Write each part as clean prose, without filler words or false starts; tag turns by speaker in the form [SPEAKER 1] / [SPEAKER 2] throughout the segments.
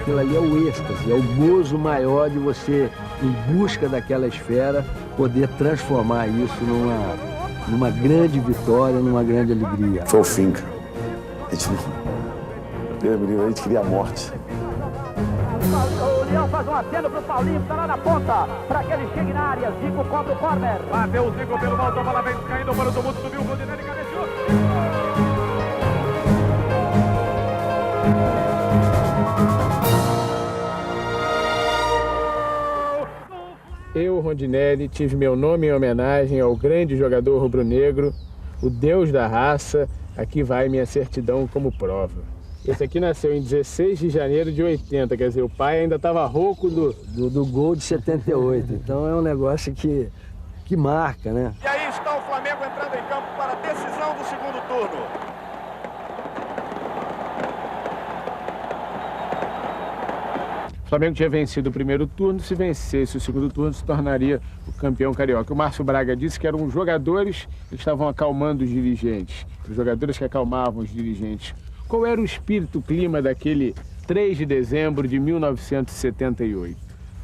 [SPEAKER 1] aquilo ali é o êxtase, é o gozo maior de você, em busca daquela esfera, poder transformar isso numa grande vitória, numa grande alegria.
[SPEAKER 2] Foi o fim, cara. A gente queria a morte.
[SPEAKER 3] O Leão faz um aceno pro Paulinho, que tá lá na ponta, para que ele chegue na área. Zico cobra o corner.
[SPEAKER 4] Bateu o Zico pelo alto, a bola vem caindo para o tumulto, subiu o Rodinelli, cabeceou. Eu, Rondinelli, tive meu nome em homenagem ao grande jogador rubro-negro, o Deus da raça. Aqui vai minha certidão como prova. Esse aqui nasceu em 16 de janeiro de 80, quer dizer, o pai ainda estava rouco
[SPEAKER 1] do gol de 78. Então é um negócio que marca, né?
[SPEAKER 4] E aí está o Flamengo entrando em campo para a decisão do segundo turno. O Flamengo tinha vencido o primeiro turno, se vencesse o segundo turno se tornaria o campeão carioca. O Márcio Braga disse que eram os jogadores que estavam acalmando os dirigentes, os jogadores que acalmavam os dirigentes. Qual era o espírito, o clima daquele 3 de dezembro de 1978?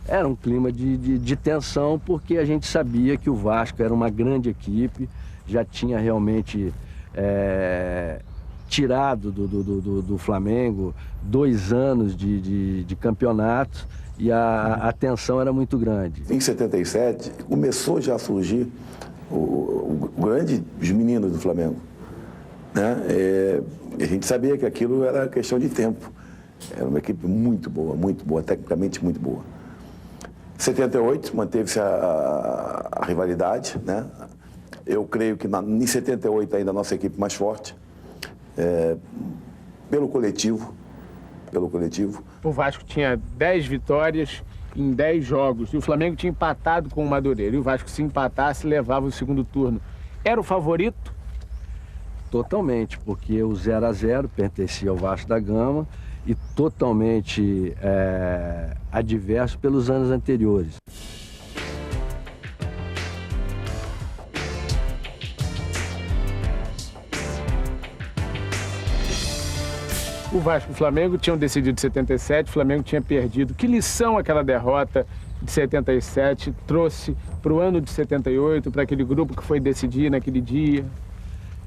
[SPEAKER 1] Era um clima de tensão, porque a gente sabia que o Vasco era uma grande equipe, já tinha realmente tirado do Flamengo 2 anos de campeonato e a tensão era muito grande.
[SPEAKER 2] Em 77, começou já a surgir os meninos do Flamengo. Né? A gente sabia que aquilo era questão de tempo. Era uma equipe muito boa, tecnicamente muito boa. Em 78, manteve-se a rivalidade, né? Eu creio que em 78 ainda a nossa equipe mais forte, pelo coletivo.
[SPEAKER 4] O Vasco tinha 10 vitórias em 10 jogos e o Flamengo tinha empatado com o Madureira. E o Vasco, se empatasse, levava o segundo turno. Era o favorito?
[SPEAKER 1] Totalmente, porque o 0-0 pertencia ao Vasco da Gama e totalmente adverso pelos anos anteriores.
[SPEAKER 4] O Vasco e o Flamengo tinham decidido 77, o Flamengo tinha perdido. Que lição aquela derrota de 77 trouxe para o ano de 78, para aquele grupo que foi decidir naquele dia?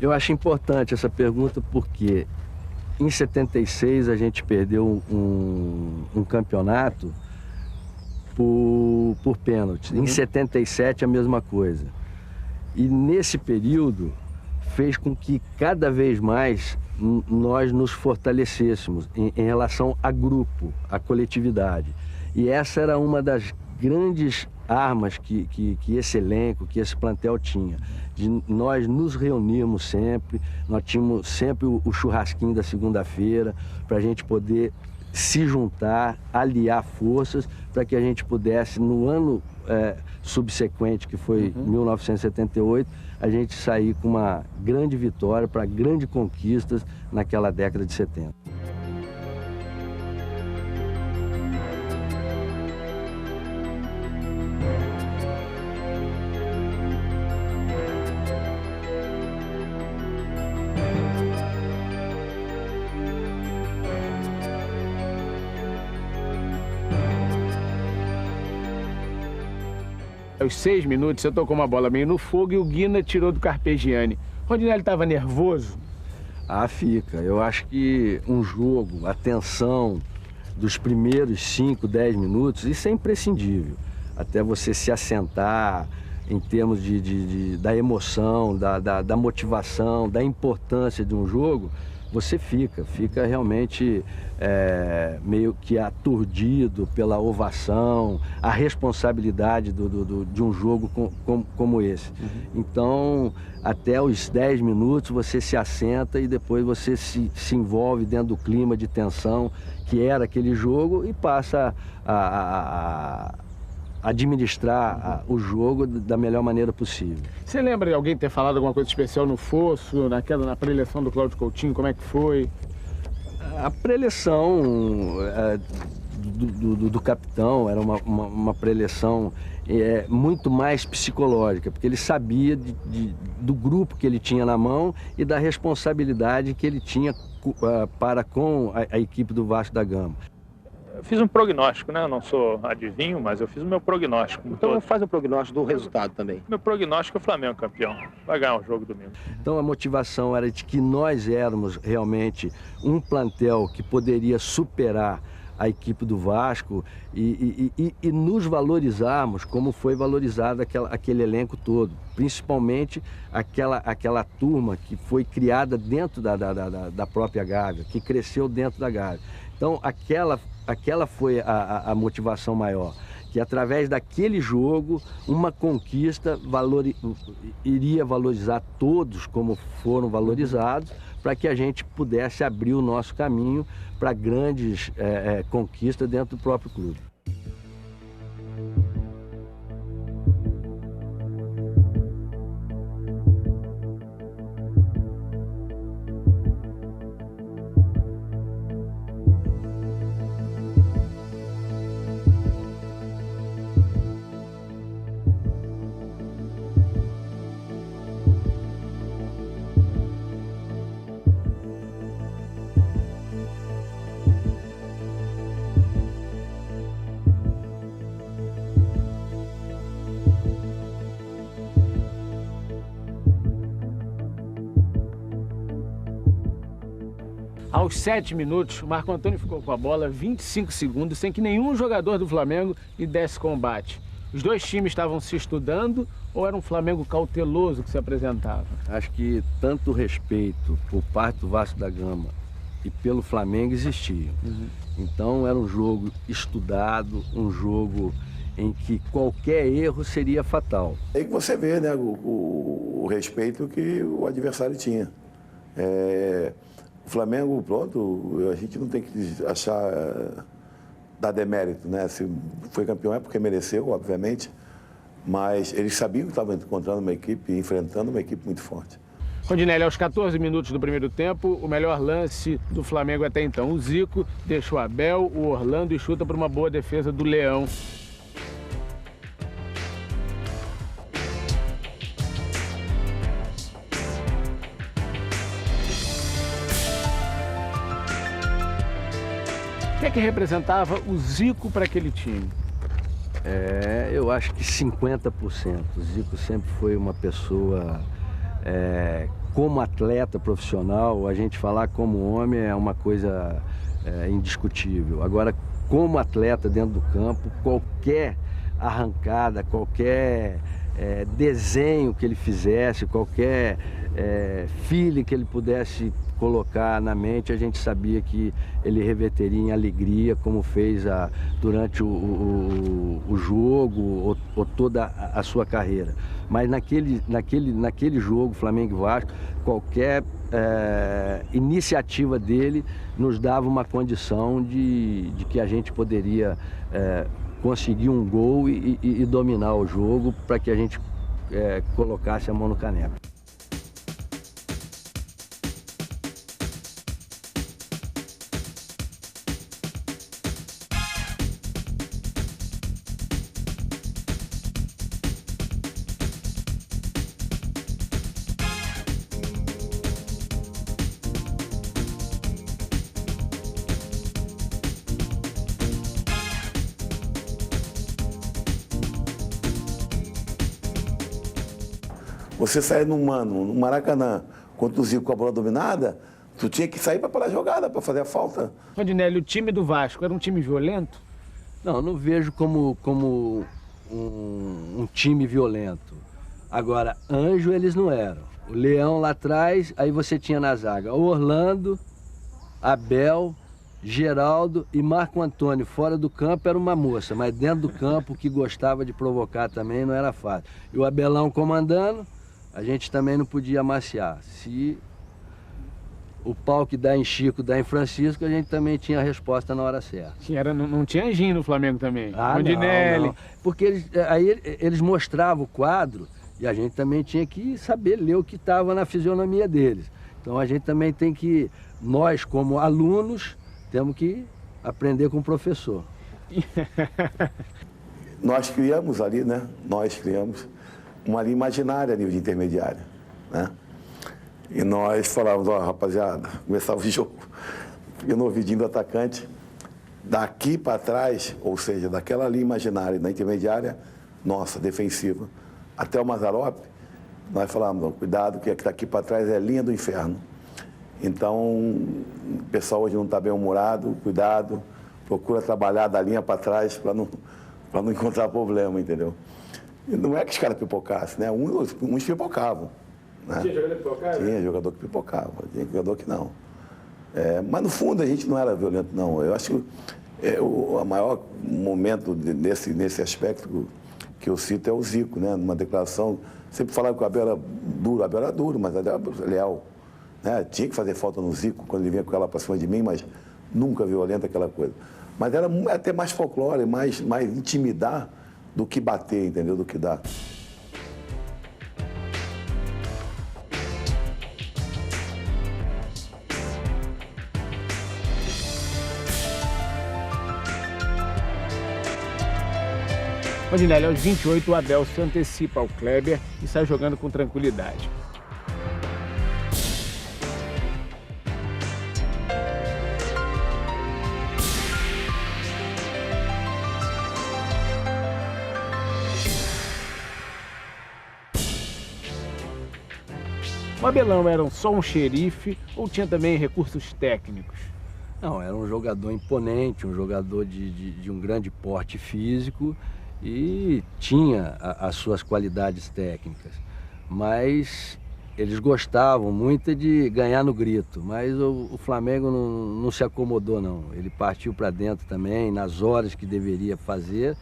[SPEAKER 1] Eu acho importante essa pergunta porque em 76 a gente perdeu um campeonato por pênalti. Em 77 a mesma coisa. E nesse período fez com que cada vez mais nós nos fortalecêssemos em relação a grupo, a coletividade. E essa era uma das grandes armas que esse elenco, que esse plantel tinha. Nós nos reuníamos sempre, nós tínhamos sempre o churrasquinho da segunda-feira para a gente poder se juntar, aliar forças para que a gente pudesse, no ano subsequente, que foi 1978, a gente sair com uma grande vitória para grandes conquistas naquela década de 70.
[SPEAKER 4] Aos 6 minutos, você tocou uma bola meio no fogo e o Guina tirou do Carpegiani. Rondinelli estava nervoso?
[SPEAKER 1] Ah, fica. Eu acho que um jogo, a tensão dos primeiros 5, 10 minutos, isso é imprescindível. Até você se assentar em termos da emoção, da motivação, da importância de um jogo, você fica realmente meio que aturdido pela ovação, a responsabilidade de um jogo como esse. Então, até os 10 minutos você se assenta e depois você se envolve dentro do clima de tensão que era aquele jogo e passa a administrar o jogo da melhor maneira possível.
[SPEAKER 4] Você lembra de alguém ter falado alguma coisa especial no fosso, na pré-eleição do Cláudio Coutinho? Como é que foi?
[SPEAKER 1] A pré-eleição do capitão era uma pré-eleição muito mais psicológica, porque ele sabia do grupo que ele tinha na mão e da responsabilidade que ele tinha para com a equipe do Vasco da Gama.
[SPEAKER 5] Eu fiz um prognóstico, né? Eu não sou adivinho, mas eu fiz o meu prognóstico.
[SPEAKER 6] Então faz o prognóstico do resultado também.
[SPEAKER 5] Meu prognóstico é o Flamengo campeão. Vai ganhar o jogo domingo.
[SPEAKER 1] Então a motivação era de que nós éramos realmente um plantel que poderia superar a equipe do Vasco e nos valorizarmos como foi valorizado aquele elenco todo. Principalmente aquela turma que foi criada dentro da própria Gávea, que cresceu dentro da Gávea. Então aquela foi a motivação maior, que através daquele jogo, uma conquista iria valorizar todos como foram valorizados, para que a gente pudesse abrir o nosso caminho para grandes conquistas dentro do próprio clube.
[SPEAKER 4] Aos 7 minutos, o Marco Antônio ficou com a bola 25 segundos sem que nenhum jogador do Flamengo lhe desse combate. Os dois times estavam se estudando ou era um Flamengo cauteloso que se apresentava?
[SPEAKER 1] Acho que tanto respeito por parte do Vasco da Gama e pelo Flamengo existia. Então era um jogo estudado, um jogo em que qualquer erro seria fatal.
[SPEAKER 2] Aí que você vê, né, o respeito que o adversário tinha. O Flamengo, pronto, a gente não tem que achar, dar demérito, né? Se foi campeão é porque mereceu, obviamente, mas eles sabiam que estavam encontrando uma equipe, enfrentando uma equipe muito forte.
[SPEAKER 4] Rondinelli, aos 14 minutos do primeiro tempo, o melhor lance do Flamengo até então. O Zico deixa o Abel, o Orlando e chuta para uma boa defesa do Leão. O que representava o Zico para aquele time?
[SPEAKER 1] Eu acho que 50%. O Zico sempre foi uma pessoa, como atleta profissional, a gente falar como homem é uma coisa indiscutível. Agora, como atleta dentro do campo, qualquer arrancada, qualquer desenho que ele fizesse, qualquer feeling que ele pudesse colocar na mente, a gente sabia que ele reverteria em alegria, como fez durante o jogo ou toda a sua carreira. Mas naquele jogo, Flamengo e Vasco, qualquer iniciativa dele nos dava uma condição de que a gente poderia conseguir um gol e dominar o jogo para que a gente colocasse a mão no caneco.
[SPEAKER 2] Você sair no Maracanã, contra o Zico com a bola dominada, tu tinha que sair para parar a jogada, para fazer a falta.
[SPEAKER 4] Rondinelli, o time do Vasco era um time violento?
[SPEAKER 1] Não vejo como um time violento. Agora, anjo eles não eram. O Leão lá atrás, aí você tinha na zaga o Orlando, Abel, Geraldo e Marco Antônio. Fora do campo era uma moça, mas dentro do campo, que gostava de provocar também, não era fácil. E o Abelão comandando, a gente também não podia amaciar. Se o pau que dá em Chico dá em Francisco, a gente também tinha a resposta na hora certa.
[SPEAKER 4] Não tinha anjinho no Flamengo também?
[SPEAKER 1] Rondinelli. Não. Porque eles mostravam o quadro e a gente também tinha que saber ler o que estava na fisionomia deles. Então a gente também tem que, nós como alunos, temos que aprender com o professor.
[SPEAKER 2] Nós criamos ali, né? Nós criamos uma linha imaginária a nível de intermediária, né? E nós falávamos, rapaziada, começava o jogo, e no ouvidinho do atacante, Daqui para trás, ou seja, daquela linha imaginária, da intermediária, nossa, defensiva, até o Mazzaropi, nós falamos, cuidado, que daqui para trás é a linha do inferno. Então, o pessoal hoje não está bem humorado, cuidado, procura trabalhar da linha para trás para não encontrar problema, entendeu? E não é que os caras pipocassem, né? Uns pipocavam. Né?
[SPEAKER 4] Tinha jogador que pipocava?
[SPEAKER 2] Tinha jogador que pipocava, tinha jogador que não. Mas no fundo a gente não era violento, não. Eu acho que o maior momento nesse aspecto que eu cito é o Zico, né? Numa declaração, sempre falava que o Abel era duro, mas era leal. Né? Tinha que fazer falta no Zico quando ele vinha com ela para cima de mim, mas nunca violenta aquela coisa. Mas era até mais folclore, mais intimidar do que bater, entendeu? Do que dar.
[SPEAKER 4] Rondinelli, aos 28, o Abel se antecipa ao Kleber e sai jogando com tranquilidade. O Abelão era só um xerife ou tinha também recursos técnicos?
[SPEAKER 1] Não, era um jogador imponente, um jogador de um grande porte físico e tinha as suas qualidades técnicas. Mas eles gostavam muito de ganhar no grito, mas o Flamengo não se acomodou, não. Ele partiu para dentro também, nas horas que deveria fazer,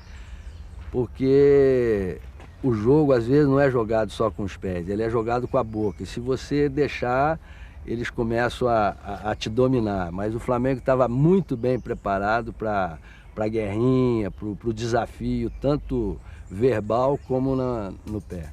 [SPEAKER 1] porque o jogo às vezes não é jogado só com os pés, ele é jogado com a boca. E se você deixar, eles começam a te dominar. Mas o Flamengo estava muito bem preparado para a guerrinha, para o desafio, tanto verbal como no pé.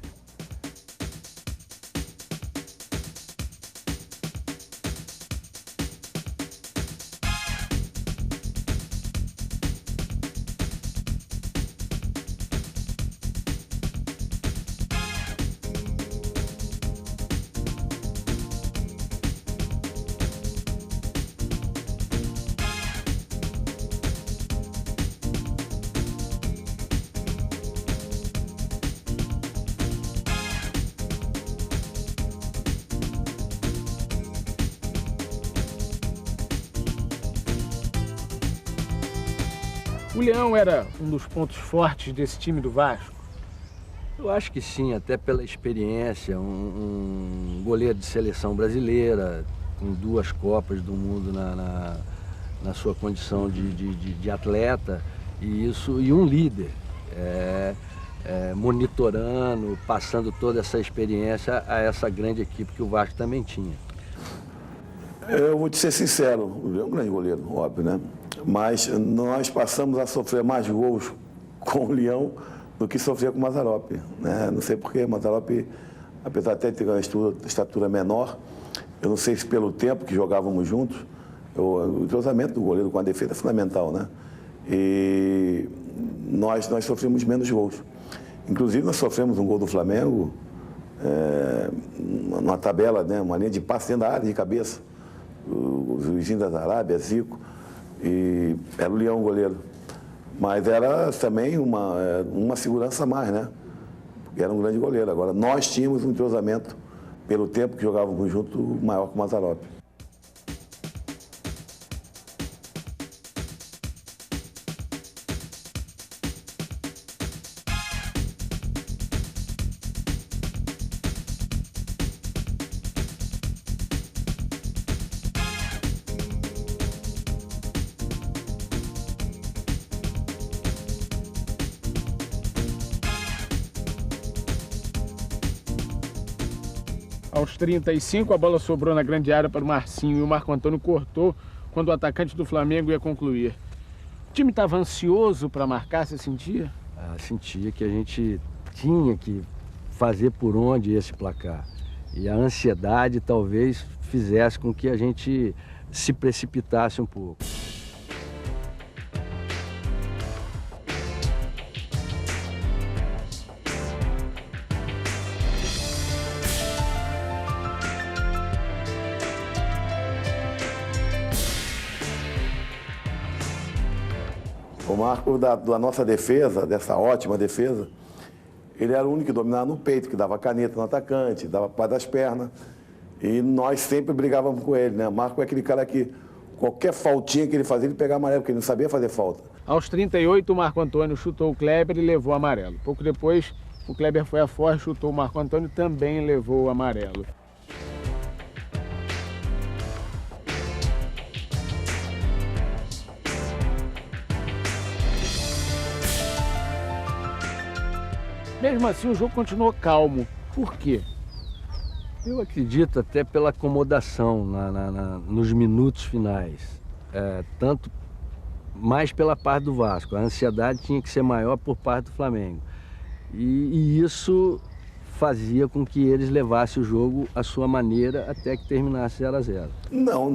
[SPEAKER 4] O Leão era um dos pontos fortes desse time do Vasco?
[SPEAKER 1] Eu acho que sim, até pela experiência, um goleiro de seleção brasileira, com 2 Copas do Mundo na sua condição de atleta, e um líder, monitorando, passando toda essa experiência a essa grande equipe que o Vasco também tinha.
[SPEAKER 2] Eu vou te ser sincero, o Leão é um grande goleiro, óbvio, né? Mas nós passamos a sofrer mais gols com o Leão do que sofrer com o Mazzaropi, né? Não sei porquê, o Mazzaropi, apesar de ter uma estatura menor, eu não sei se pelo tempo que jogávamos juntos, o entrosamento do goleiro com a defesa é fundamental, né? E nós sofremos menos gols. Inclusive, nós sofremos um gol do Flamengo, numa tabela, né? Uma linha de passe dentro da área, de cabeça. O Juizinho da Arábia, Zico, e era o Leão o goleiro. Mas era também uma segurança a mais, né? Porque era um grande goleiro. Agora, nós tínhamos um entrosamento, pelo tempo que jogávamos junto, maior que o Mazzaropi.
[SPEAKER 4] Aos 35, a bola sobrou na grande área para o Marcinho e o Marco Antônio cortou quando o atacante do Flamengo ia concluir. O time estava ansioso para marcar, você sentia?
[SPEAKER 1] Sentia que a gente tinha que fazer por onde esse placar. E a ansiedade talvez fizesse com que a gente se precipitasse um pouco.
[SPEAKER 2] O Marco, da nossa defesa, dessa ótima defesa, ele era o único que dominava no peito, que dava caneta no atacante, dava para das pernas. E nós sempre brigávamos com ele, né? O Marco é aquele cara que qualquer faltinha que ele fazia, ele pegava amarelo, porque ele não sabia fazer falta.
[SPEAKER 4] Aos 38, o Marco Antônio chutou o Kleber e levou o amarelo. Pouco depois, o Kleber foi a forte, chutou o Marco Antônio e também levou o amarelo. Mesmo assim, o jogo continuou calmo. Por quê?
[SPEAKER 1] Eu acredito até pela acomodação nos minutos finais. Tanto mais pela parte do Vasco. A ansiedade tinha que ser maior por parte do Flamengo. E isso fazia com que eles levassem o jogo à sua maneira até que terminasse 0-0.
[SPEAKER 2] Não,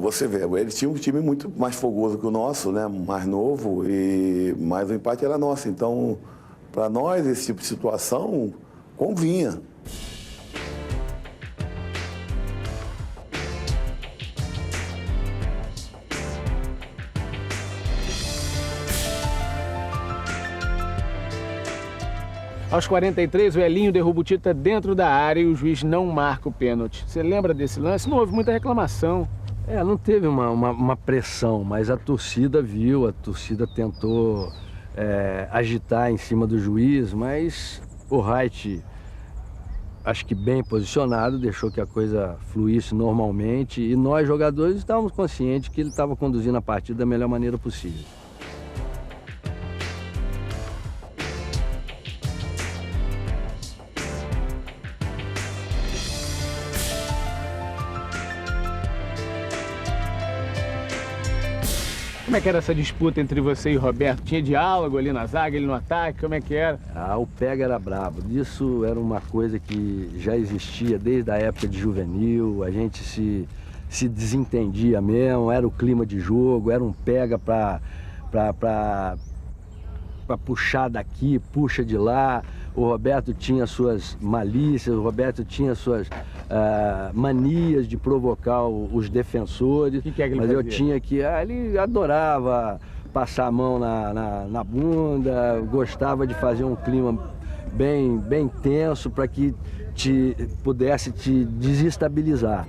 [SPEAKER 2] você vê, eles tinham um time muito mais fogoso que o nosso, né? Mais novo, mas o empate era nosso. Então, para nós, esse tipo de situação convinha.
[SPEAKER 4] Aos 43, o Elinho derruba o Tita dentro da área e o juiz não marca o pênalti. Você lembra desse lance? Não houve muita reclamação.
[SPEAKER 1] Não teve uma pressão, mas a torcida viu, a torcida tentou agitar em cima do juiz, mas o Wright, acho que bem posicionado, deixou que a coisa fluísse normalmente e nós, jogadores, estávamos conscientes que ele estava conduzindo a partida da melhor maneira possível.
[SPEAKER 4] Como é que era essa disputa entre você e o Roberto? Tinha diálogo ali na zaga, ele no ataque? Como é que era?
[SPEAKER 1] O pega era brabo. Isso era uma coisa que já existia desde a época de juvenil. A gente se desentendia mesmo, era o clima de jogo, era um pega para puxar daqui, puxa de lá. O Roberto tinha suas malícias, o Roberto tinha suas manias de provocar os defensores.
[SPEAKER 4] Que é que ele
[SPEAKER 1] mas
[SPEAKER 4] fazia?
[SPEAKER 1] eu tinha que... ele adorava passar a mão na bunda, gostava de fazer um clima bem tenso para que pudesse te desestabilizar.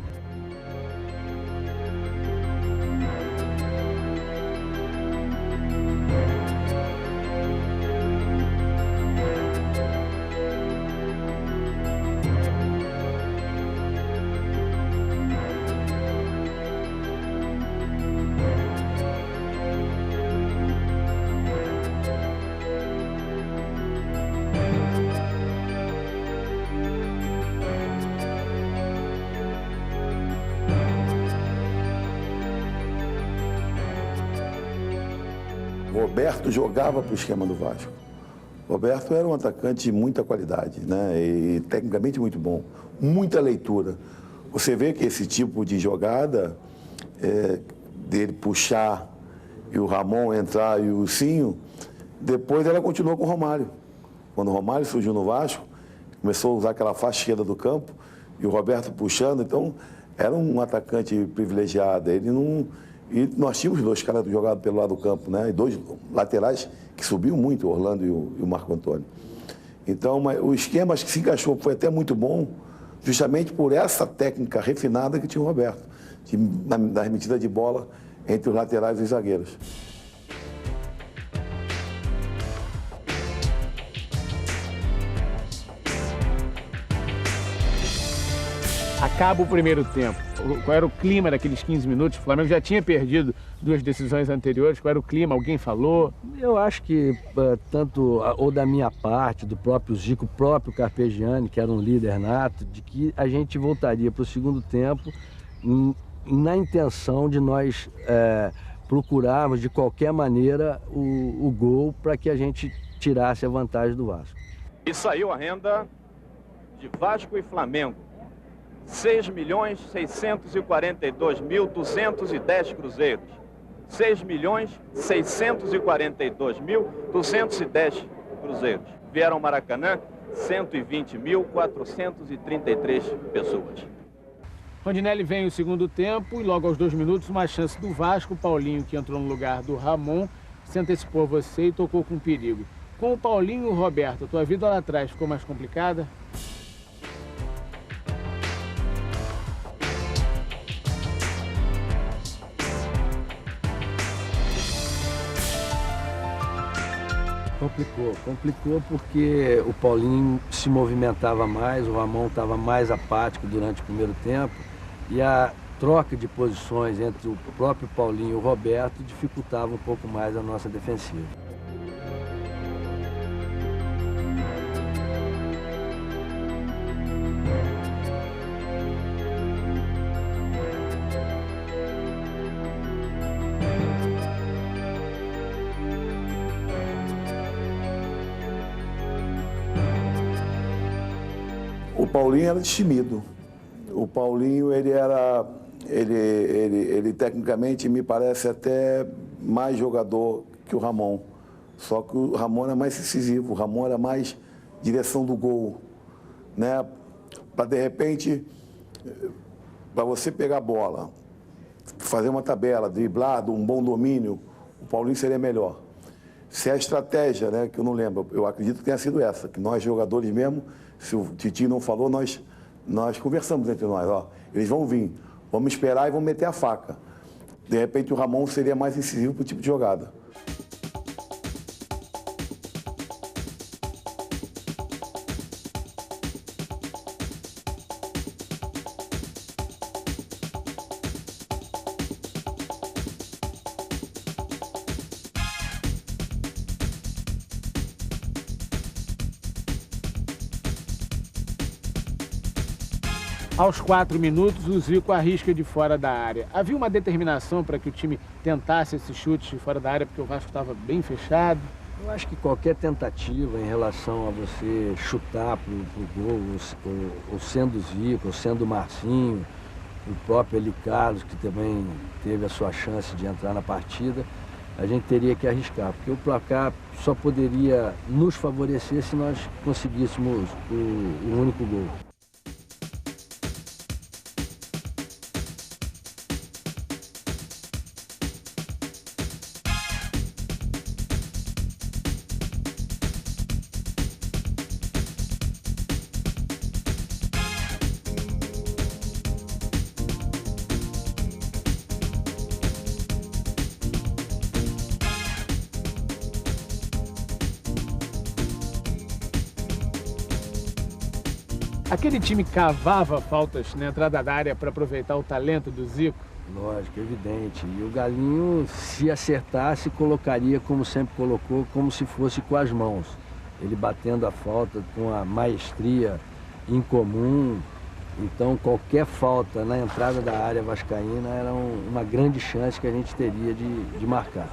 [SPEAKER 2] Roberto jogava para o esquema do Vasco. Roberto era um atacante de muita qualidade, né? E tecnicamente muito bom, muita leitura. Você vê que esse tipo de jogada, dele puxar e o Ramon entrar e o Cinho, depois ela continuou com o Romário. Quando o Romário surgiu no Vasco, começou a usar aquela faixa esquerda do campo e o Roberto puxando, então era um atacante privilegiado. Ele não... E nós tínhamos dois caras jogados pelo lado do campo, né? E dois laterais que subiam muito, o Orlando e o Marco Antônio. Então, o esquema que se encaixou foi até muito bom, justamente por essa técnica refinada que tinha o Roberto, na remetida de bola entre os laterais e os zagueiros.
[SPEAKER 4] Acaba o primeiro tempo. Qual era o clima daqueles 15 minutos? O Flamengo já tinha perdido 2 decisões anteriores. Qual era o clima? Alguém falou?
[SPEAKER 1] Eu acho que tanto ou da minha parte, do próprio Zico, o próprio Carpegiani, que era um líder nato, de que a gente voltaria para o segundo tempo na intenção de nós procurarmos de qualquer maneira o gol para que a gente tirasse a vantagem do Vasco.
[SPEAKER 7] E saiu a renda de Vasco e Flamengo. 6.642.210 cruzeiros. 6.642.210 cruzeiros. Vieram ao Maracanã 120.433 pessoas.
[SPEAKER 4] Rondinelli vem o segundo tempo e logo aos 2 minutos uma chance do Vasco. Paulinho, que entrou no lugar do Ramon, se antecipou a você e tocou com perigo. Com o Paulinho e o Roberto, a tua vida lá atrás ficou mais complicada?
[SPEAKER 1] Complicou porque o Paulinho se movimentava mais, o Ramon estava mais apático durante o primeiro tempo e a troca de posições entre o próprio Paulinho e o Roberto dificultava um pouco mais a nossa defensiva.
[SPEAKER 2] O Paulinho era destemido. O Paulinho, ele tecnicamente me parece até mais jogador que o Ramon. Só que o Ramon era mais incisivo, o Ramon era mais direção do gol, né? Para de repente, para você pegar a bola, fazer uma tabela, driblar, um bom domínio, o Paulinho seria melhor. Se é a estratégia, né, que eu não lembro, eu acredito que tenha sido essa, que nós jogadores mesmo, se o Titi não falou, nós conversamos entre nós, ó, eles vão vir, vamos esperar e vamos meter a faca. De repente o Ramon seria mais incisivo para o tipo de jogada.
[SPEAKER 4] Aos 4 minutos, o Zico arrisca de fora da área. Havia uma determinação para que o time tentasse esse chute de fora da área, porque o Vasco estava bem fechado?
[SPEAKER 1] Eu acho que qualquer tentativa em relação a você chutar para o gol, ou sendo o Zico, ou sendo o Marcinho, o próprio Eli Carlos, que também teve a sua chance de entrar na partida, a gente teria que arriscar, porque o placar só poderia nos favorecer se nós conseguíssemos o único gol.
[SPEAKER 4] Aquele time cavava faltas na entrada da área para aproveitar o talento do Zico?
[SPEAKER 1] Lógico, evidente. E o Galinho, se acertasse, colocaria como sempre colocou, como se fosse com as mãos. Ele batendo a falta com a maestria incomum. Então, qualquer falta na entrada da área vascaína era uma grande chance que a gente teria de marcar.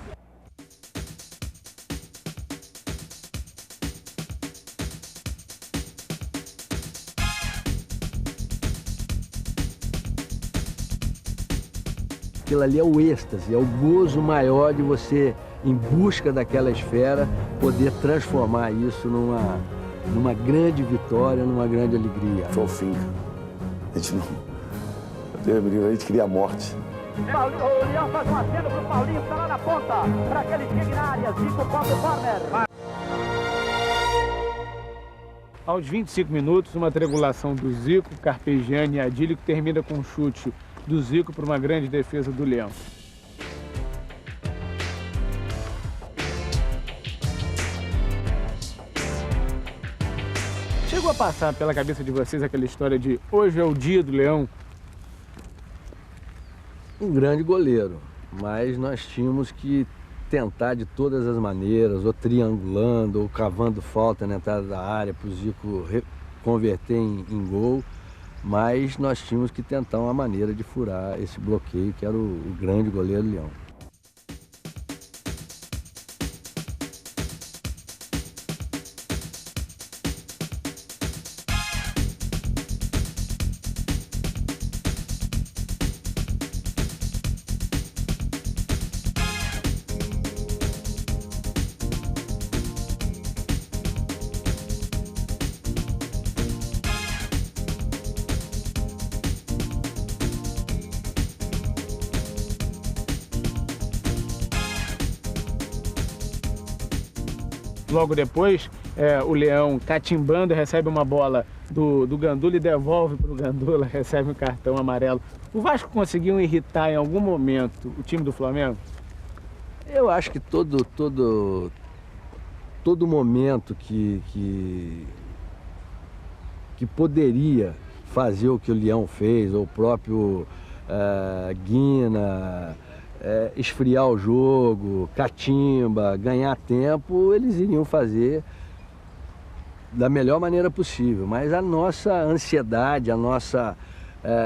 [SPEAKER 1] Aquilo ali é o êxtase, é o gozo maior de você, em busca daquela esfera, poder transformar isso numa grande vitória, numa grande alegria.
[SPEAKER 2] Foi o fim. A gente não... Deus me livre, a gente queria a morte.
[SPEAKER 3] O Leão faz um aceno pro Paulinho, está lá na ponta, para que ele chegue na área, Zico contra o corner.
[SPEAKER 4] Aos 25 minutos, uma triangulação do Zico, Carpegiani e Adílio, que termina com um chute do Zico para uma grande defesa do Leão. Chegou a passar pela cabeça de vocês aquela história de hoje é o dia do Leão?
[SPEAKER 1] Um grande goleiro, mas nós tínhamos que tentar de todas as maneiras, ou triangulando, ou cavando falta na entrada da área para o Zico converter em gol. Mas nós tínhamos que tentar uma maneira de furar esse bloqueio, que era o grande goleiro Leão.
[SPEAKER 4] logo depois, o Leão catimbando, recebe uma bola do Gandula e devolve para o Gandula, recebe um cartão amarelo. O Vasco conseguiu irritar em algum momento o time do Flamengo?
[SPEAKER 1] Eu acho que todo momento que poderia fazer o que o Leão fez, ou o próprio Guina, esfriar o jogo, catimba, ganhar tempo, eles iriam fazer da melhor maneira possível. Mas a nossa ansiedade, a nossa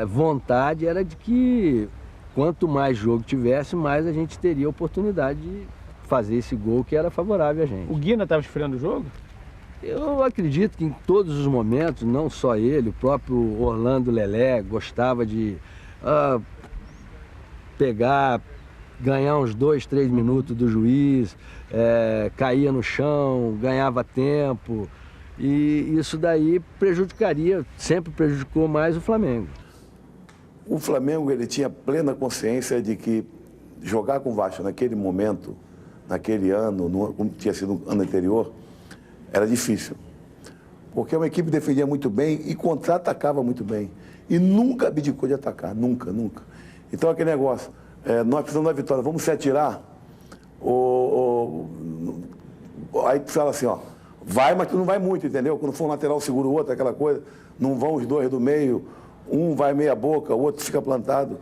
[SPEAKER 1] vontade era de que quanto mais jogo tivesse, mais a gente teria oportunidade de fazer esse gol que era favorável a gente.
[SPEAKER 4] O Guina estava esfriando o jogo?
[SPEAKER 1] Eu acredito que em todos os momentos, não só ele, o próprio Orlando Lelé gostava de pegar, ganhar uns 2, 3 minutos do juiz, caía no chão, ganhava tempo, e isso daí sempre prejudicou mais o Flamengo.
[SPEAKER 2] O Flamengo, ele tinha plena consciência de que jogar com o Vasco naquele momento, naquele ano, como tinha sido no ano anterior, era difícil. Porque uma equipe defendia muito bem e contra-atacava muito bem. E nunca abdicou de atacar, nunca, nunca. Então aquele negócio, nós precisamos da vitória, vamos se atirar? Aí tu fala assim, ó, vai, mas tu não vai muito, entendeu? Quando for um lateral segura o outro, aquela coisa, não vão os dois do meio, um vai meia boca, o outro fica plantado,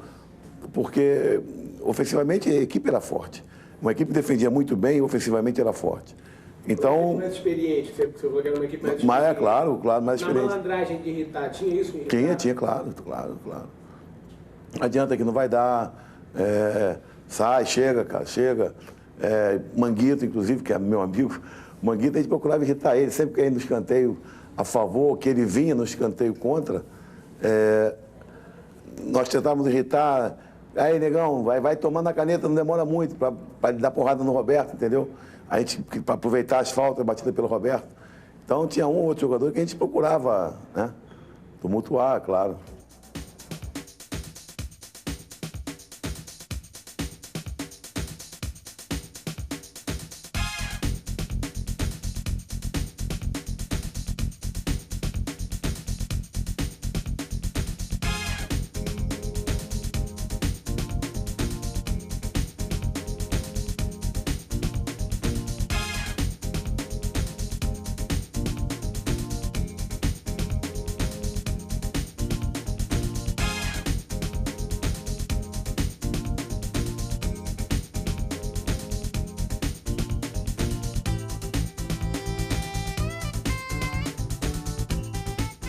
[SPEAKER 2] porque ofensivamente a equipe era forte. Uma equipe defendia muito bem e ofensivamente era forte. Então,
[SPEAKER 4] uma equipe mais experiente, você falou que era uma equipe mais
[SPEAKER 2] mas
[SPEAKER 4] experiente.
[SPEAKER 2] claro, mais experiente.
[SPEAKER 4] Na malandragem de irritar, tinha isso?
[SPEAKER 2] Tinha, claro. Não adianta que não vai dar, sai, chega, cara, chega. Manguito, inclusive, que é meu amigo, Manguito, a gente procurava irritar ele, sempre que ele no escanteio a favor, que ele vinha no escanteio contra, nós tentávamos irritar, aí, negão, vai tomando a caneta, não demora muito para dar porrada no Roberto, entendeu? A gente, para aproveitar as faltas batidas pelo Roberto. Então, tinha um ou outro jogador que a gente procurava, né, tumultuar, claro.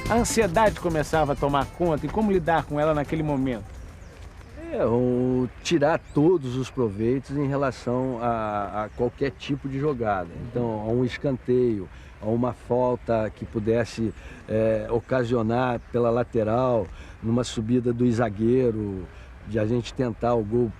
[SPEAKER 4] A ansiedade começava a tomar conta, e como lidar com ela naquele momento?
[SPEAKER 1] Tirar todos os proveitos em relação a qualquer tipo de jogada. Então, a um escanteio, a uma falta que pudesse ocasionar pela lateral, numa subida do zagueiro, de a gente tentar o gol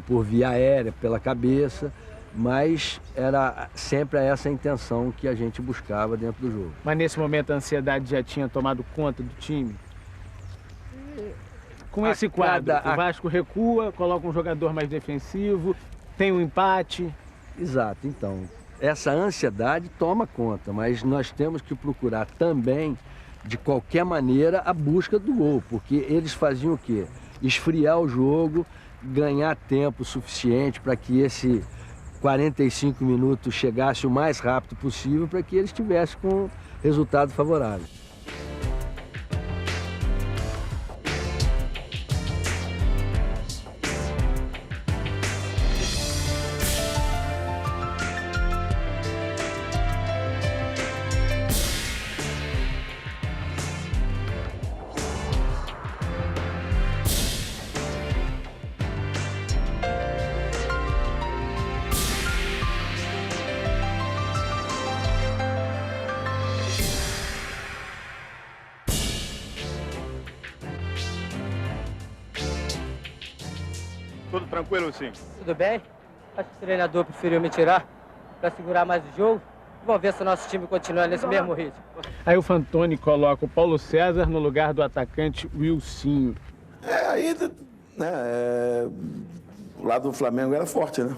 [SPEAKER 1] por via aérea, pela cabeça, mas era sempre essa a intenção que a gente buscava dentro do jogo.
[SPEAKER 4] Mas nesse momento a ansiedade já tinha tomado conta do time? Com esse quadro, o Vasco recua, coloca um jogador mais defensivo, tem um empate.
[SPEAKER 1] Exato, então, essa ansiedade toma conta, mas nós temos que procurar também, de qualquer maneira, a busca do gol, porque eles faziam o quê? Esfriar o jogo, ganhar tempo suficiente para que esse 45 minutos chegasse o mais rápido possível para que eles tivessem com resultado favorável.
[SPEAKER 7] Tudo tranquilo, sim?
[SPEAKER 8] Tudo bem? Acho que o treinador preferiu me tirar para segurar mais o jogo. Vamos ver se o nosso time continua nesse mesmo ritmo.
[SPEAKER 4] Aí o Fantoni coloca o Paulo César no lugar do atacante Wilsinho.
[SPEAKER 2] O lado do Flamengo era forte, né?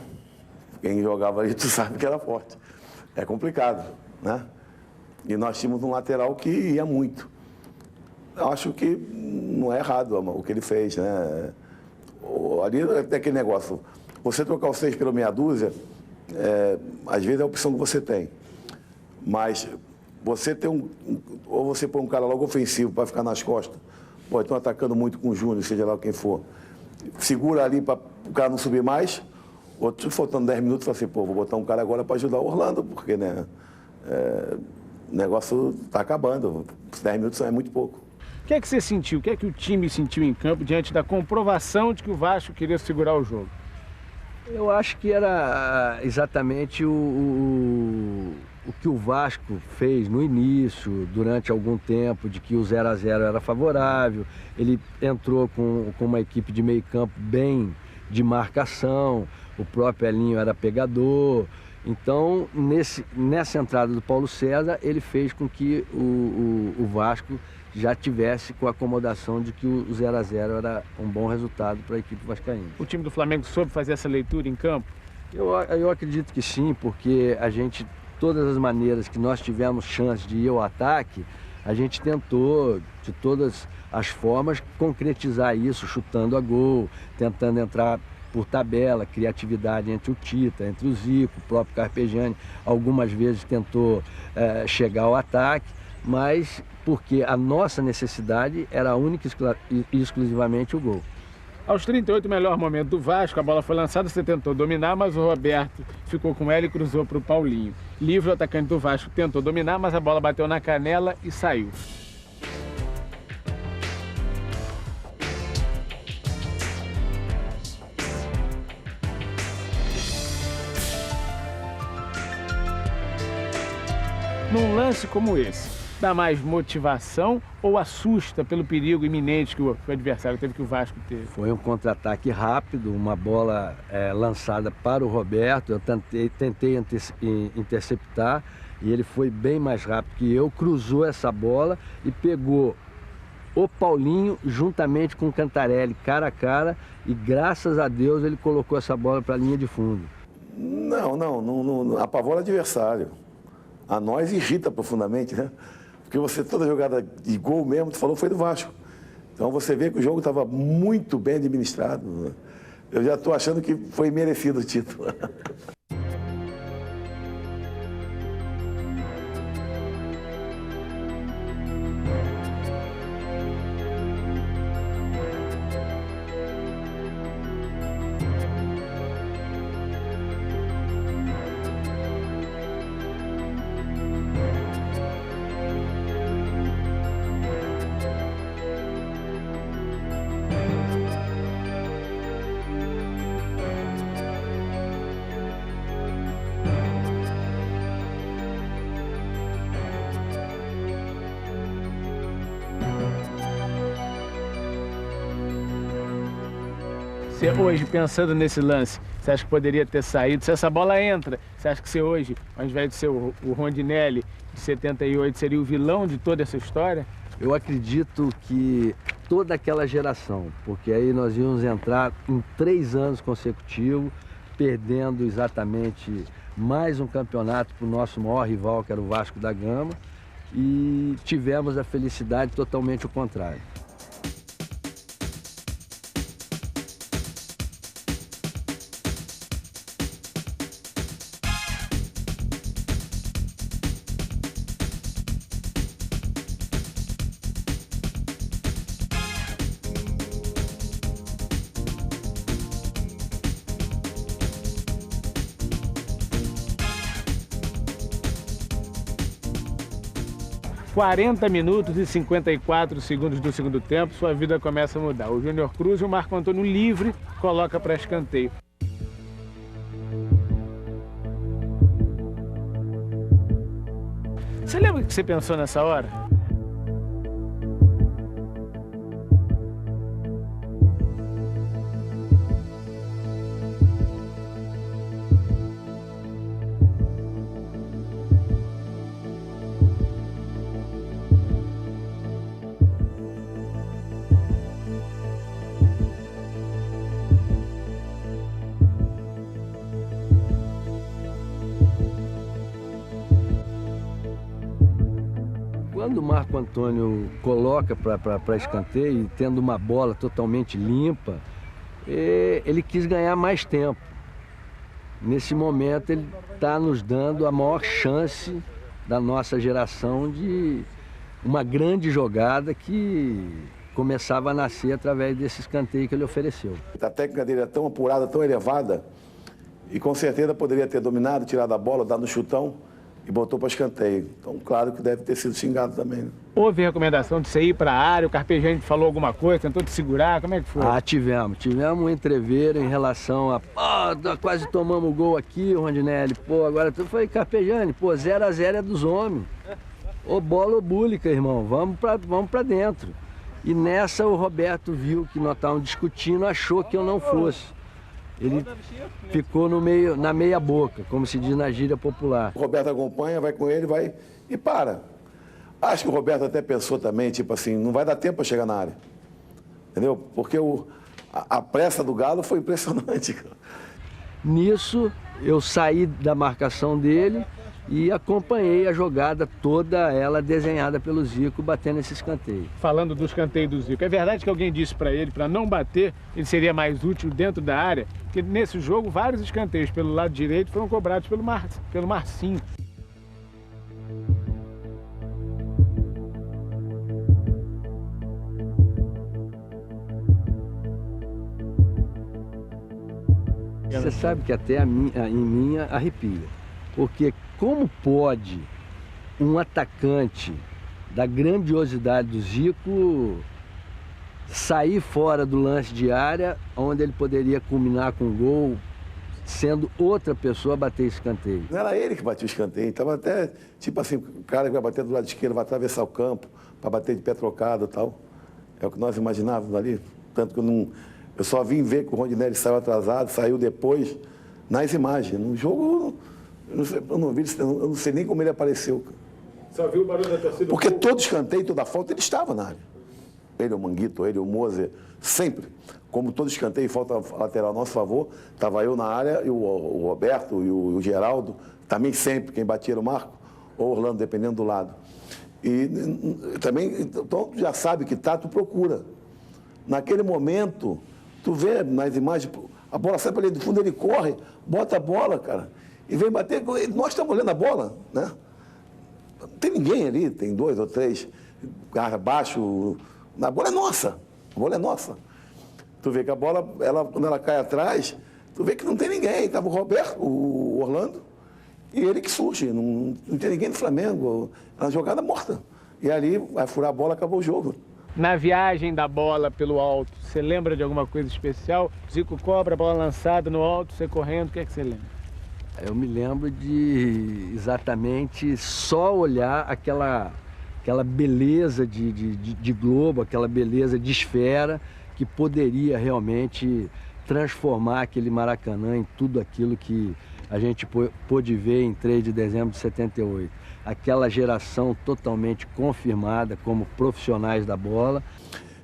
[SPEAKER 2] Quem jogava ali, tu sabe que era forte. é complicado, né? E nós tínhamos um lateral que ia muito. Eu acho que não é errado o que ele fez, né? Ali é aquele negócio, você trocar o 6 pelo meia dúzia, às vezes é a opção que você tem. Mas você tem ou você põe um cara logo ofensivo para ficar nas costas, pô, estão atacando muito com o Júnior, seja lá quem for, segura ali para o cara não subir mais, outro faltando 10 minutos, fala assim, pô, vou botar um cara agora para ajudar o Orlando, porque, né, o negócio está acabando, 10 minutos é muito pouco.
[SPEAKER 4] O que é que você sentiu? O que é que o time sentiu em campo diante da comprovação de que o Vasco queria segurar o jogo?
[SPEAKER 1] Eu acho que era exatamente o que o Vasco fez no início, durante algum tempo, de que o 0 a 0 era favorável. Ele entrou com uma equipe de meio campo bem de marcação, o próprio Elinho era pegador. Então, nessa entrada do Paulo César, ele fez com que o Vasco já tivesse com a acomodação de que o 0 a 0 era um bom resultado para a equipe vascaína.
[SPEAKER 4] O time do Flamengo soube fazer essa leitura em campo?
[SPEAKER 1] Eu acredito que sim, porque a gente, todas as maneiras que nós tivemos chance de ir ao ataque, a gente tentou, de todas as formas, concretizar isso, chutando a gol, tentando entrar por tabela, criatividade entre o Tita, entre o Zico, o próprio Carpegiani. Algumas vezes tentou chegar ao ataque, mas porque a nossa necessidade era única e exclusivamente o gol.
[SPEAKER 4] Aos 38, o melhor momento do Vasco, a bola foi lançada, você tentou dominar, mas o Roberto ficou com ela e cruzou para o Paulinho. Livre, o atacante do Vasco tentou dominar, mas a bola bateu na canela e saiu. Num lance como esse, dá mais motivação ou assusta pelo perigo iminente que o adversário teve, que o Vasco teve?
[SPEAKER 1] Foi um contra-ataque rápido, uma bola lançada para o Roberto, eu tentei interceptar e ele foi bem mais rápido que eu, cruzou essa bola e pegou o Paulinho juntamente com o Cantarelli, cara a cara, e graças a Deus ele colocou essa bola para a linha de fundo.
[SPEAKER 2] Não apavora o adversário. A nós irrita profundamente, né? Porque toda jogada de gol mesmo, tu falou, foi do Vasco. Então você vê que o jogo estava muito bem administrado, né? Eu já estou achando que foi merecido o título.
[SPEAKER 4] Você hoje, pensando nesse lance, você acha que poderia ter saído? Se essa bola entra, você acha que você hoje, ao invés de ser o Rondinelli de 78, seria o vilão de toda essa história?
[SPEAKER 1] Eu acredito que toda aquela geração, porque aí nós íamos entrar em 3 anos consecutivos, perdendo exatamente mais um campeonato para o nosso maior rival, que era o Vasco da Gama, e tivemos a felicidade totalmente o contrário.
[SPEAKER 4] Com 40 minutos e 54 segundos do segundo tempo, sua vida começa a mudar. O Júnior Cruz e o Marco Antônio livre coloca para escanteio. Você lembra o que você pensou nessa hora?
[SPEAKER 1] Quando o Marco Antônio coloca para escanteio, e tendo uma bola totalmente limpa, ele quis ganhar mais tempo. Nesse momento ele está nos dando a maior chance da nossa geração de uma grande jogada que começava a nascer através desse escanteio que ele ofereceu.
[SPEAKER 2] A técnica dele é tão apurada, tão elevada, e com certeza poderia ter dominado, tirado a bola, dado um chutão e botou para escanteio. Então, claro que deve ter sido xingado também, né?
[SPEAKER 4] Houve recomendação de você ir para a área, o Carpegiani falou alguma coisa, tentou te segurar, como é que foi?
[SPEAKER 1] Tivemos um entreveiro em relação a, quase tomamos gol aqui, Rondinelli, agora tu foi Carpegiani, 0-0 é dos homens. Ou bola ou búlica, irmão, vamos pra dentro. E nessa o Roberto viu que nós estávamos discutindo, achou que eu não fosse. Ele ficou na meia boca, como se diz na gíria popular.
[SPEAKER 2] O Roberto acompanha, vai com ele, vai e para. Acho que o Roberto até pensou também, tipo assim, não vai dar tempo para chegar na área. Entendeu? Porque a pressa do Galo foi impressionante, cara.
[SPEAKER 1] Nisso, eu saí da marcação dele e acompanhei a jogada toda ela desenhada pelo Zico, batendo esse escanteio.
[SPEAKER 4] Falando do escanteio do Zico, é verdade que alguém disse para ele, para não bater, ele seria mais útil dentro da área? Porque nesse jogo, vários escanteios pelo lado direito foram cobrados pelo Marcinho.
[SPEAKER 1] Você sabe que até em mim arrepia, porque como pode um atacante da grandiosidade do Zico sair fora do lance de área, onde ele poderia culminar com um gol, sendo outra pessoa a bater escanteio?
[SPEAKER 2] Não era ele que batia o escanteio, estava até, tipo assim, o cara que vai bater do lado esquerdo, vai atravessar o campo, para bater de pé trocado e tal. É o que nós imaginávamos ali, tanto que eu só vim ver que o Rondinelli saiu atrasado, saiu depois, nas imagens. No jogo, eu não sei nem como ele apareceu.
[SPEAKER 4] Só viu o barulho da torcida?
[SPEAKER 2] Porque todo escanteio, toda falta, ele estava na área. Ele, o Manguito, ele, o Moser, sempre. Como todo escanteio e falta lateral a nosso favor, estava eu na área, e o Roberto e o Geraldo, também sempre, quem batia era o Marco, ou Orlando, dependendo do lado. E também, então, já sabe que tu procura. Naquele momento, tu vê nas imagens, a bola sai para ali do fundo, ele corre, bota a bola, cara, e vem bater. Nós estamos olhando a bola, né? Não tem ninguém ali, tem 2 ou 3, garra baixo. A bola é nossa, a bola é nossa. Tu vê que a bola, quando ela cai atrás, tu vê que não tem ninguém. Estava o Roberto, o Orlando, e ele que surge. Não tem ninguém do Flamengo. É uma jogada morta. E ali, vai furar a bola, acabou o jogo.
[SPEAKER 4] Na viagem da bola pelo alto, você lembra de alguma coisa especial? Zico cobra, a bola lançada no alto, você correndo, o que é que você lembra?
[SPEAKER 1] Eu me lembro de exatamente só olhar aquela beleza de globo, aquela beleza de esfera que poderia realmente transformar aquele Maracanã em tudo aquilo que a gente pôde ver em 3 de dezembro de 78. Aquela geração totalmente confirmada como profissionais da bola.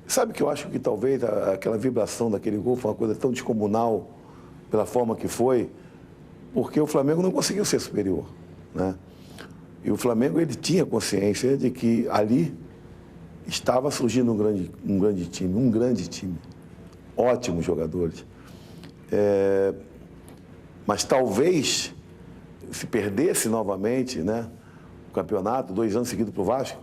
[SPEAKER 2] Sabe que eu acho que talvez aquela vibração daquele gol foi uma coisa tão descomunal pela forma que foi, porque o Flamengo não conseguiu ser superior, né? E o Flamengo, ele tinha consciência de que ali estava surgindo um grande time, ótimos jogadores. Mas talvez, se perdesse novamente, né, o campeonato, 2 anos seguidos para o Vasco,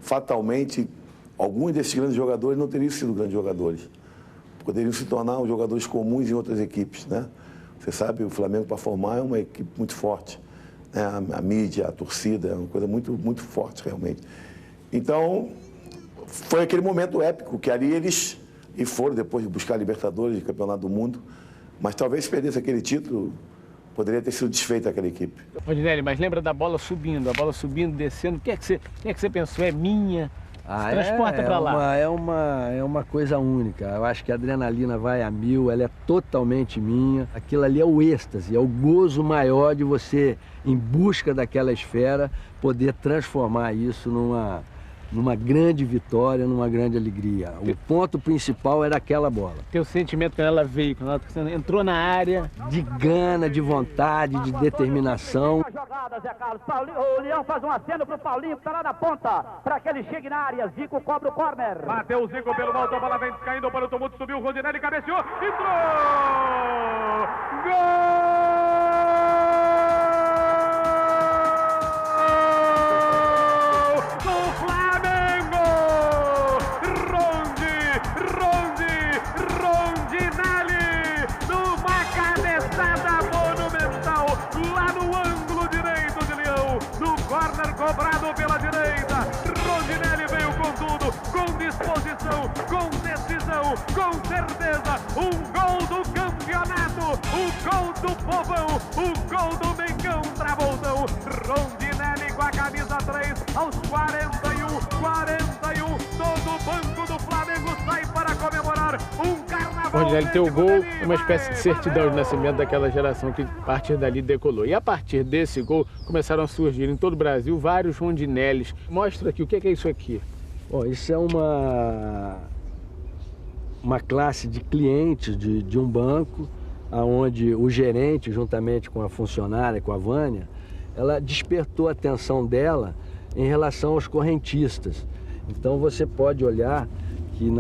[SPEAKER 2] fatalmente, alguns desses grandes jogadores não teriam sido grandes jogadores. Poderiam se tornar jogadores comuns em outras equipes, né? Você sabe, o Flamengo, para formar, é uma equipe muito forte. Né? A mídia, a torcida, é uma coisa muito, muito forte, realmente. Então, foi aquele momento épico que ali eles foram depois de buscar a Libertadores, de Campeonato do Mundo, mas talvez se perdesse aquele título, poderia ter sido desfeita aquela equipe.
[SPEAKER 4] Rondinelli, mas lembra da bola subindo, descendo, o que é que você pensou? É minha? Transporta para lá.
[SPEAKER 1] É uma coisa única. Eu acho que a adrenalina vai a 1000, ela é totalmente minha. Aquilo ali é o êxtase, é o gozo maior de você, em busca daquela esfera, poder transformar isso numa grande vitória, numa grande alegria. O ponto principal era aquela bola.
[SPEAKER 4] Teu sentimento quando ela veio, quando ela entrou na área?
[SPEAKER 1] De gana, de vontade, de determinação.
[SPEAKER 3] Jogada, Zé Carlos. O Leão faz um aceno pro Paulinho, que tá lá na ponta, para que ele chegue na área. Zico cobra o corner.
[SPEAKER 9] Bateu o Zico pelo alto, a bola vem caindo para o tumulto, subiu o Rondinelli, cabeceou, entrou! Gol! Cobrado pela direita, Rondinelli veio com tudo, com disposição, com decisão, com certeza, um gol do campeonato, o gol do povão, o gol do Mengão Travoltão, Rondinelli com a camisa 3, aos 41, todo o banco do Flamengo sai para comemorar um carnaval.
[SPEAKER 4] Rondinelli, teu gol é uma espécie de certidão de nascimento daquela geração que a partir dali decolou. E a partir desse gol começaram a surgir em todo o Brasil vários Rondinellis. Mostra aqui, o que é isso aqui?
[SPEAKER 1] Bom, isso é uma classe de clientes de um banco, onde o gerente, juntamente com a funcionária, com a Vânia, ela despertou a atenção dela em relação aos correntistas. Então você pode olhar que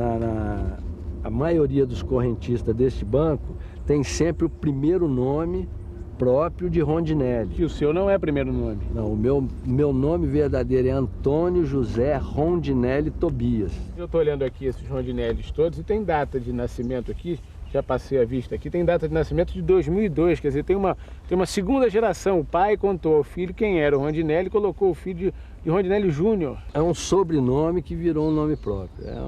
[SPEAKER 1] a maioria dos correntistas deste banco tem sempre o primeiro nome próprio de Rondinelli.
[SPEAKER 4] E o seu não é primeiro nome?
[SPEAKER 1] Não, o meu nome verdadeiro é Antônio José Rondinelli Tobias.
[SPEAKER 4] Eu estou olhando aqui esses Rondinellis todos e tem data de nascimento aqui, já passei a vista aqui, tem data de nascimento de 2002, quer dizer, tem uma segunda geração. O pai contou ao filho quem era o Rondinelli e colocou o filho de Rondinelli Júnior.
[SPEAKER 1] É um sobrenome que virou um nome próprio, é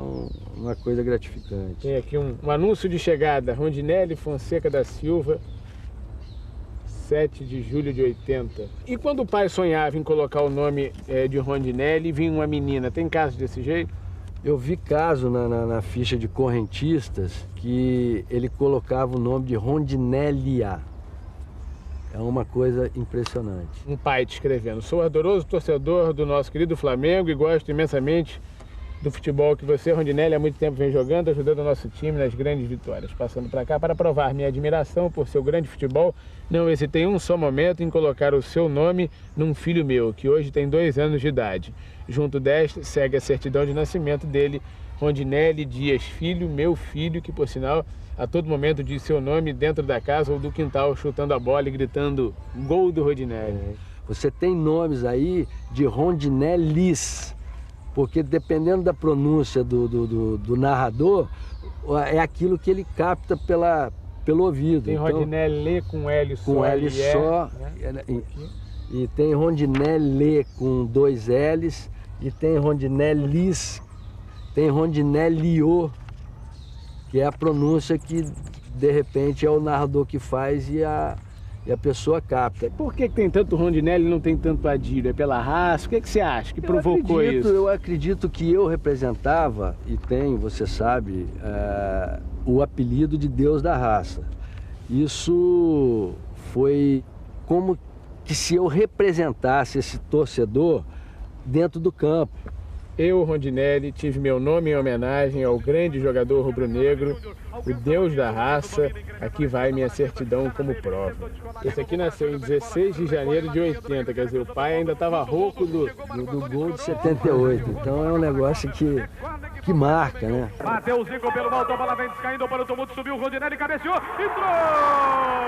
[SPEAKER 1] uma coisa gratificante.
[SPEAKER 4] Tem aqui um anúncio de chegada, Rondinelli Fonseca da Silva, 7 de julho de 80. E quando o pai sonhava em colocar o nome de Rondinelli, vinha uma menina, tem caso desse jeito?
[SPEAKER 1] Eu vi caso na ficha de correntistas que ele colocava o nome de Rondinélia. É uma coisa impressionante.
[SPEAKER 4] Um pai te escrevendo: sou ardoroso torcedor do nosso querido Flamengo e gosto imensamente do futebol que você, Rondinelli, há muito tempo vem jogando, ajudando o nosso time nas grandes vitórias. Passando para cá para provar minha admiração por seu grande futebol, não hesitei um só momento em colocar o seu nome num filho meu, que hoje tem 2 anos de idade. Junto desta, segue a certidão de nascimento dele, Rondinelli Dias Filho, meu filho, que por sinal, a todo momento diz seu nome dentro da casa ou do quintal, chutando a bola e gritando gol do Rondinelli.
[SPEAKER 1] Você tem nomes aí de Rondinellis, porque dependendo da pronúncia do narrador, é aquilo que ele capta pelo ouvido.
[SPEAKER 4] Tem Rondinelli com L só.
[SPEAKER 1] Com L só. Né? E tem Rondinelli com 2 L's. E tem Rondinellis, tem Rondinellio, que é a pronúncia que de repente é o narrador que faz e a pessoa capta.
[SPEAKER 4] Por que tem tanto Rondinelli e não tem tanto Adílio? É pela raça? O que você acha que provocou isso?
[SPEAKER 1] Eu acredito que eu representava, e tenho, você sabe, o apelido de Deus da raça. Isso foi como que se eu representasse esse torcedor dentro do campo.
[SPEAKER 4] Eu, Rondinelli, tive meu nome em homenagem ao grande jogador rubro-negro, o Deus da raça. Aqui vai minha certidão como prova. Esse aqui nasceu em 16 de janeiro de 80, quer dizer, o pai ainda estava rouco do
[SPEAKER 1] gol de 78. Então é um negócio que marca, né?
[SPEAKER 9] Bateu o Zico pelo alto, a bola vem caindo para o tumulto, subiu o Rondinelli, cabeceou, entrou!